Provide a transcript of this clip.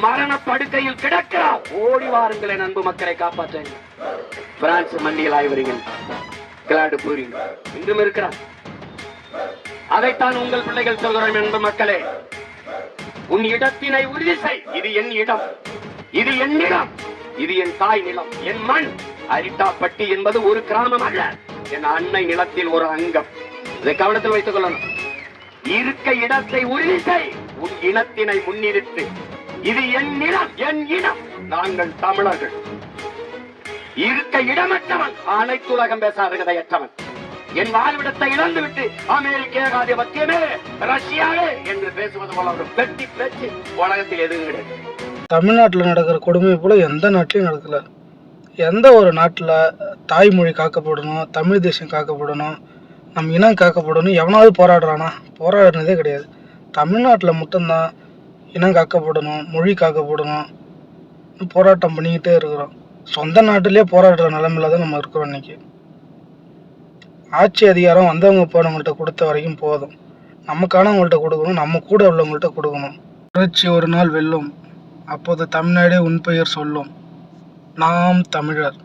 மரண படுக்கையில் கிடக்கிறார். ஓடி வாருங்கள் என் அன்பு மக்களை காப்பாற்ற. பிரான்ஸ் மண்டியில் ஆய்வறிகள் கிளாடு பூரி இன்றும் இருக்கிறார். அதைத்தான் உங்கள் பிள்ளைகள் சொல்கிறோம். அன்பு மக்களே, உன் இடத்தினை உறுதி செய். இது என் இடம், இது என் நிலம், இது என் தாய் நிலம், என் மண். அரிட்டாப்பட்டி என்பது ஒரு கிராமம் அல்ல, என் அன்னை நிலத்தில் ஒரு அங்கம். இதை கவனத்தில் வைத்துக் கொள்ளணும். இருக்க இடத்தை உறுதி செய். உன் இனத்தினை முன்னிறுத்து. இது என் நிலம், என் இனம். நாங்கள் தமிழர்கள். இருக்க இடமற்றவன் அனைத்துலகம் பேசாததையற்றவன். என் வாழ்விடத்தை இழந்துவிட்டு அமெரிக்க ஏகாதிபத்தியமே, ரஷ்யாவே என்று பேசுவது போல ஒரு பெட்டி பேச்சு உலகத்தில் எதுவும் கிடையாது. தமிழ்நாட்டில் நடக்கிற கொடுமை போல எந்த நாட்டிலையும் நடக்கல. எந்த ஒரு நாட்டில் தாய்மொழி காக்கப்படணும், தமிழ் தேசம் காக்கப்படணும், நம் இனம் காக்கப்படணும் எவனாவது போராடுறானா? போராடுறதே கிடையாது. தமிழ்நாட்டில் மட்டும்தான் இனம் காக்கப்படணும், மொழி காக்கப்படணும் போராட்டம் பண்ணிக்கிட்டே இருக்கிறோம். சொந்த நாட்டிலே போராடுற நிலைமையில தான் நம்ம இருக்கிறோம். இன்னைக்கு ஆட்சி அதிகாரம் வந்தவங்க போனவங்கள்ட்ட கொடுத்த வரைக்கும் போதும். நமக்கானவங்கள்ட்ட கொடுக்கணும், நம்ம கூட உள்ளவங்கள்ட்ட கொடுக்கணும். புரட்சி ஒரு நாள் வெல்லும், அப்போது தமிழ்நாடே உன் பெயர் சொல்லும். நாம் தமிழர்.